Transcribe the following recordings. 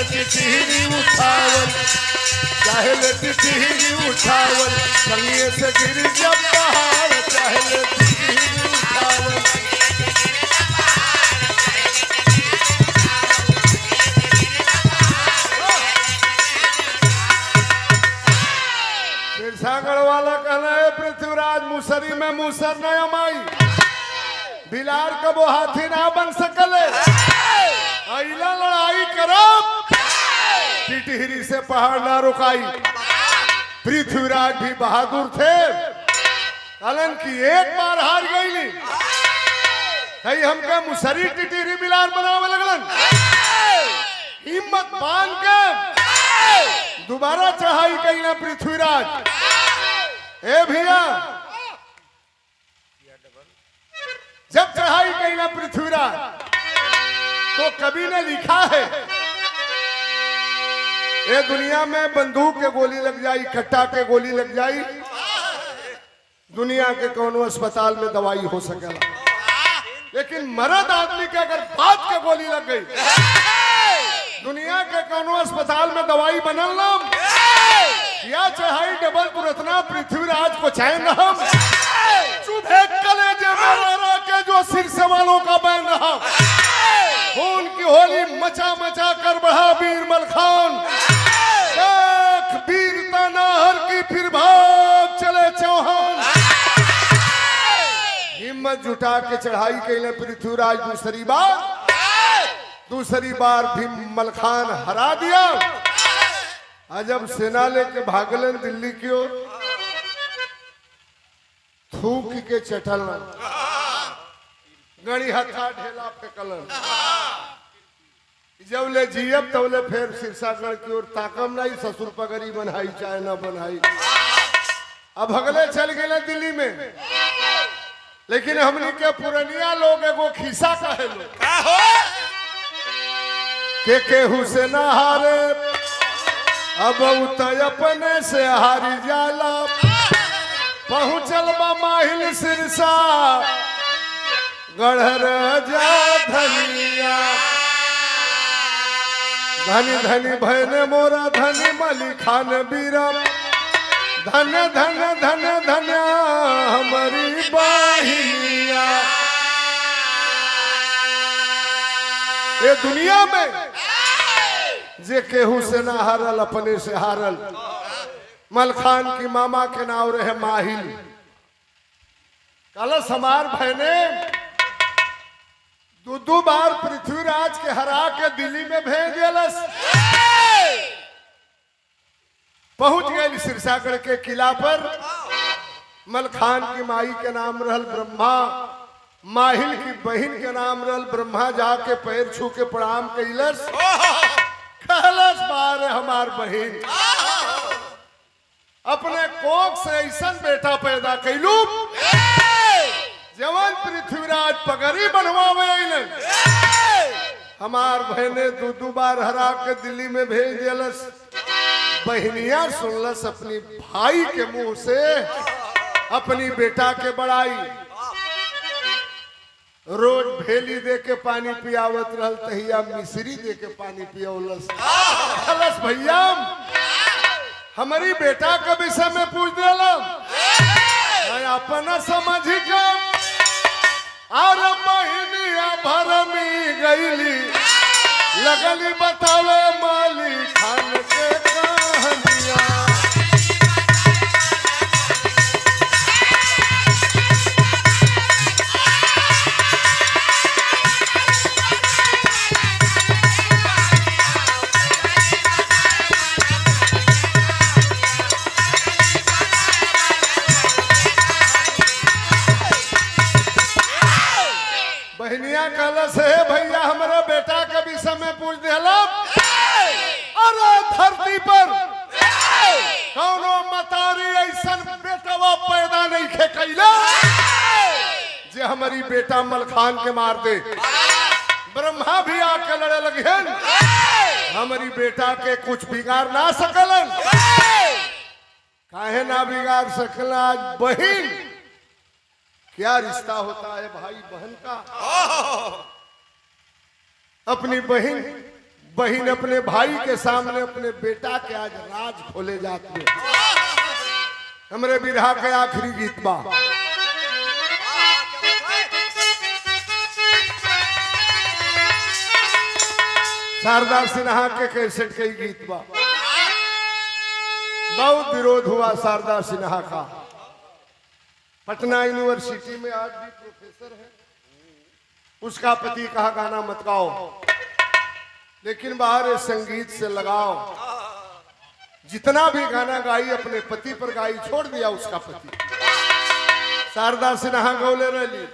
ले टिटहरी उठावल, चाहे ले टिटहरी उठावल, संगे से गिर जब पहाड़, चाहे ले टिटहरी उठावल। सिरसागढ़ वाला कहना है पृथ्वीराज मुसरी में मुसर न अमाई, बिलार कबो हाथी ना बन सकले, अइला लड़ाई करब टिटहरी से पहाड़ ना रुकाई। पृथ्वीराज भी बहादुर थे, कलन की एक बार हार गई कहीं हमका मुसरी टिटहरी बिलार बनावे लगलन, हिम्मत बांध के दोबारा चढ़ाई कई ना पृथ्वीराज। ए भैया जब चढ़ाई कई ना पृथ्वीराज तो कवि ने लिखा है, ये दुनिया में बंदूक के गोली लग जाई, कट्टा के गोली लग जाई, दुनिया के कोनो अस्पताल में दवाई हो सकेला, लेकिन मर्द आदमी के अगर बात के गोली लग गई, दुनिया के कोनो अस्पताल में दवाई बनल नाम या चढ़ाई डबल तुरतना पृथ्वीराज को चैन हम चुभे कलेजे में के जो सिर से वालों का बैन रहा, खून की होली मचा मचा कर बढ़ा वीर मलखान, देख वीरता नाहर की फिर भाग चले चौहान। हिम्मत जुटा के चढ़ाई कैले पृथ्वीराज दूसरी बार भी मलखान हरा दिया। जब सेना लेके भागलन दिल्ली की ओर, थूक के चटलन, गणी हथा ढेला फेंकलन, जब ले जियब तब ले फिर सिरसागढ़ की ओर ताकम नहीं, ससुर पगड़ी बनाई चाहे न बनाई। अब भगले चल गए दिल्ली में, लेकिन हमने के पुरनिया लोग एगो खिस्सा कहे लो के केहू से न हारे, अब अपने से हारी जाला, पहुंचल बा माहिल सिरसा गढ़र जा धनिया, धनी धनी भैने मोरा धनी मली खान बीरम, धन धन धन धन हमारी बाहिनिया। ये दुनिया में जे केहू से ना हारल अपने से हारल। मलखान की मामा के नाम रहे माहिल, कलश हमार बहने दो बार पृथ्वीराज के हरा के दिल्ली में भेज दिलस, पहुंच गए सिरसागढ़ के किला पर। मलखान की माई के नाम रहल ब्रह्मा, माहिल की बहन के नाम रहल ब्रह्मा, जाके पैर छू के प्रणाम कैलस, कहलस बार हमार बहन अपने कोख से ऐसा बेटा पैदा कैलू जवान पृथ्वीराज पगड़ी बनवावे। हमार बहने दो बार हरा के दिल्ली में भेज दिलस। बहनिया सुनलस अपनी भाई के मुंह से अपनी बेटा के बड़ाई, रोज भेली दे के पानी पियावत रहल, तहिया मिश्री दे के पानी पियावलस। कहलस भैया हमारी बेटा के विषय में पूछ दिला, अपना समझ के और महीनिया भर में गईली, लगली बतावे माली खान के कहानिया। बहनिया कलश है भैया हमारा बेटा के विषय में पूछ दिला। अरे धरती पर कौनो मतारी ऐसा बेटवा पैदा नहीं खे कैला जे हमारी बेटा मलखान के मार दे। ब्रह्मा भी आके लड़े लगे, हमारी बेटा के कुछ बिगाड़ ना सकलन। काहे ना बिगाड़ सकला? आज बहन क्या रिश्ता होता है भाई बहन का। अपनी बहन बहन अपने भाई के सामने अपने बेटा के आज राज खोले जाते। हमरे बिरहा के आखिरी गीत बा। शारदा सिन्हा के कैसेट के गीत बा। बहुत विरोध हुआ शारदा सिन्हा का। पटना यूनिवर्सिटी में आज भी प्रोफेसर है। उसका पति कहा गाना मत गाओ, लेकिन बाहर संगीत से लगाओ। जितना भी गाना गाई अपने पति पर गाई, छोड़ दिया उसका पति। शारदा सिन्हा गौले रही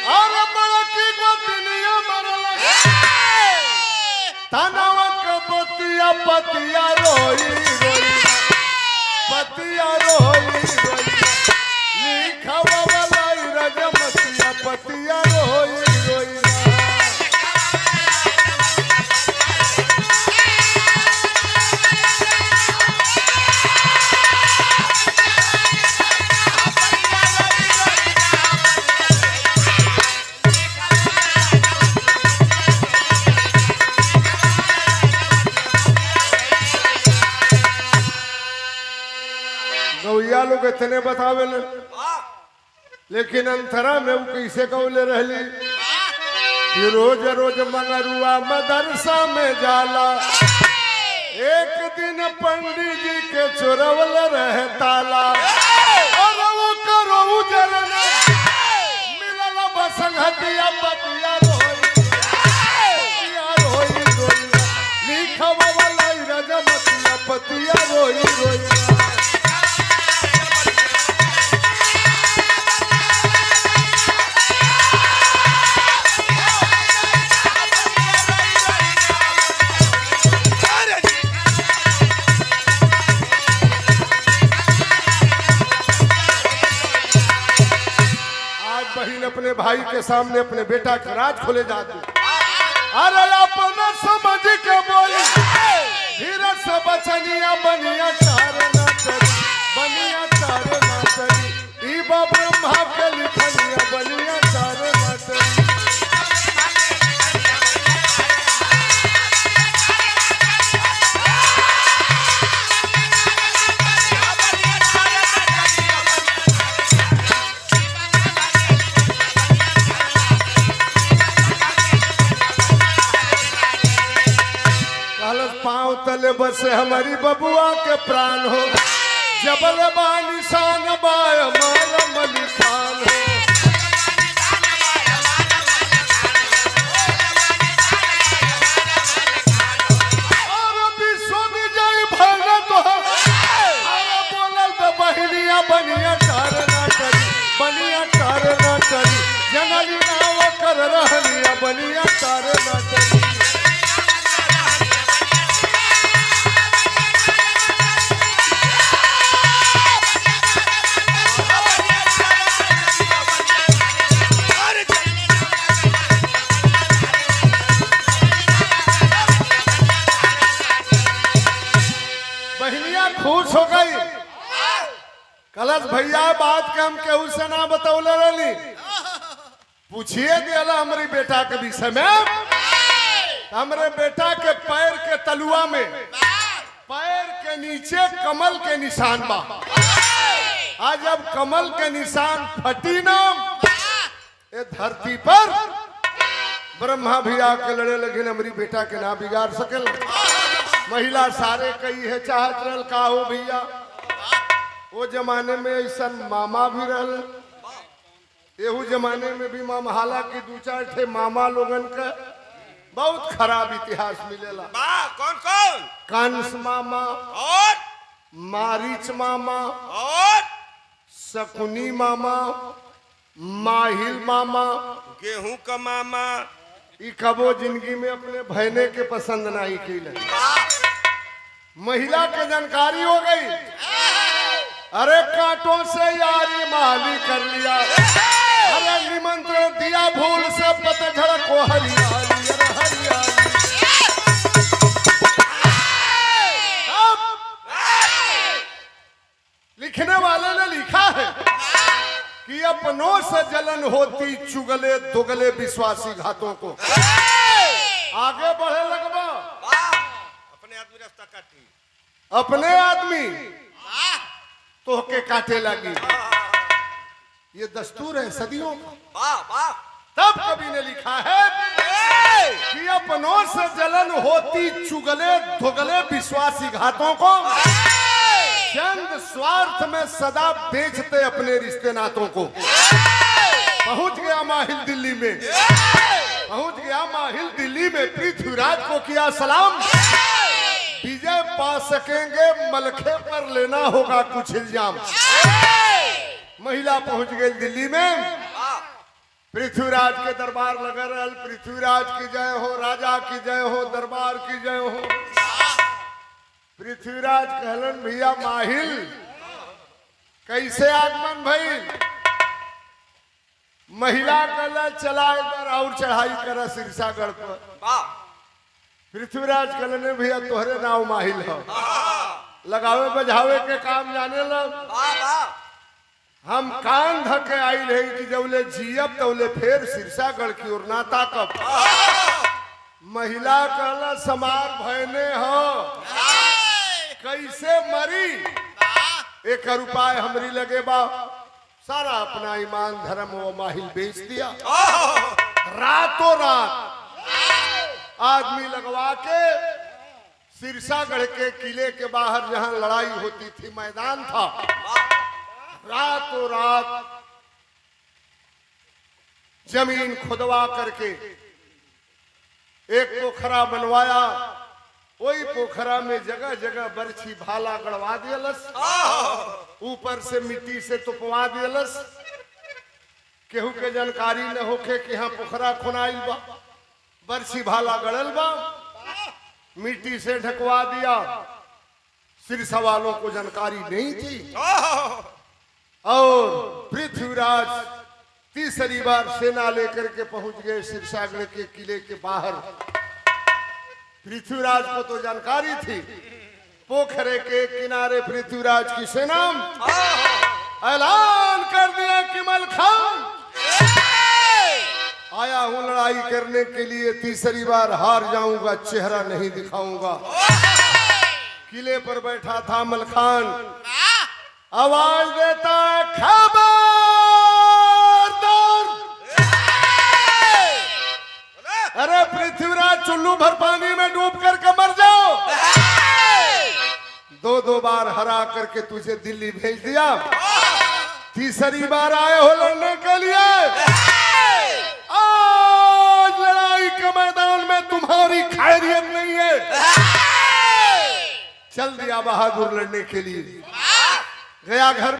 और बड़की गोतनिया मरल तनवा के बतिया पतिया रोई रोई पतिया रोई रोई लिखवा वाला रजमतिया पतिया रोई रोई। गौया लोग इतने बतावे लेकिन अंतरा में वो कैसे गौले रहली कि रोज रोज मंगरुआ मदरसा में जाला। एक दिन पंडित जी के चोरवल रहे ताला और वो करो उजरन मिलल बसंगतिया पतिया रोई रोई लिखवा वाला रजमतिया पतिया रोई रोई। अपने भाई के सामने अपने बेटा का राज खोले जाते। अरे अपना समझ के बोली धीरे से बचनिया बनिया चार ना चली बनिया चार ना चली ई ब्रह्मा के लिखनिया बनिया चार ना चली। पाँव तले बसे हमारी बबुआ के प्राण हो जबल बा निशान बाय मार मलिकान हो। और विश्व विजय भगत हो अरे बोलल तो बहनिया बनिया चार ना करी बनिया चार ना करी जनली नाव कर रहनिया बनिया चार ना करी। खुश हो गई कलश भैया बात के हम केहू से ना बतौले रही। पूछिए दिया हमारी बेटा के विषय में। हमारे बेटा के पैर के तलुआ में पैर के नीचे कमल के निशान बा। आज जब कमल के निशान फटी ना ये धरती पर ब्रह्मा भी आके लड़े लगे हमारी बेटा के ना बिगाड़ सकेल। महिला सारे कई है चाहत रहल का हो भैया। वो जमाने में ऐसा मामा भी रहल, एहू जमाने में भी मामा, हालांकि दो चार थे मामा लोगन का बहुत खराब इतिहास मिलेला। कौन कौन? कंस मामा और मारीच मामा और शकुनी मामा माहिल मामा गेहूं का मामा। ई कबो जिंदगी में अपने बहने के पसंद नहीं की। महिला के जानकारी हो गई। अरे कांटों से यारी माली कर लिया। अरे निमंत्रण दिया भूल से पतझड़ को हरियाली हरियाली। लिखने वाले ने लिखा है कि अपनों से जलन होती चुगले दुगले विश्वासी घातों को। आगे बढ़े लगवा, अपने आदमी रास्ता काटी, अपने आदमी तो के काटे लगी। ये दस्तूर है सदियों का। तब कवि ने लिखा है कि अपनों से जलन होती चुगले दुगले विश्वासी घातों को, चंद स्वार्थ में सदा बेचते अपने रिश्ते नातों को। पहुंच गया माहिल दिल्ली में, पहुंच गया माहिल दिल्ली में, पृथ्वीराज को किया सलाम। विजय पा सकेंगे मलखे पर लेना होगा कुछ इल्जाम। महिला पहुंच गई दिल्ली में, पृथ्वीराज के दरबार लगा रहल। पृथ्वीराज की जय हो, राजा की जय हो, दरबार की जय हो। पृथ्वीराज कहलन भैया माहिल कैसे आगमन भइल? महिला कहला चला एक बार और चढ़ाई करा सिरसागढ़ पर। पृथ्वीराज कहलन भैया तोहरे नाव माहिल हो, लगावे बजावे के काम जाने लग। हम कान धके आई रही कि जौले जियब तौले फेर सिरसागढ़ की ओर ना ताकब। महिला कहला समार भयने हो, कैसे मरी? एक उपाय हमरी लगे बा। सारा अपना ईमान धर्म वो माहिल बेच दिया। रातों रात आदमी लगवा के सिरसागढ़ के किले के बाहर जहां लड़ाई होती थी मैदान था, रातों रात जमीन खुदवा करके एक पोखरा बनवाया। वही पोखरा में जगह जगह बरछी भाला गड़वा दियलस, ऊपर से मिट्टी से तुपवा दियलस। केहू के जानकारी न होके कि यहाँ पोखरा खुनाइल बा, बरछी भाला गड़ल बा, मिट्टी से ढकवा दिया। सिरसा वालों को जानकारी नहीं थी। और पृथ्वीराज तीसरी बार सेना लेकर के पहुंच गए सिरसागढ़ के किले के बाहर। पृथ्वीराज को तो जानकारी थी, पोखरे के किनारे पृथ्वीराज की सेना ऐलान कर दिया कि मलखान आया हूं लड़ाई करने के लिए, तीसरी बार हार जाऊंगा, चेहरा नहीं दिखाऊंगा। किले पर बैठा था मलखान, आवाज देता है खबरदार, अरे पृथ्वीराज चुल्लू भर पानी में डूब करके मर जाओ। दो बार हरा करके तुझे दिल्ली भेज दिया, तीसरी बार आए हो लड़ने के लिए। आज लड़ाई के मैदान में तुम्हारी खैरियत नहीं है। चल दिया बहादुर लड़ने के लिए, गया घर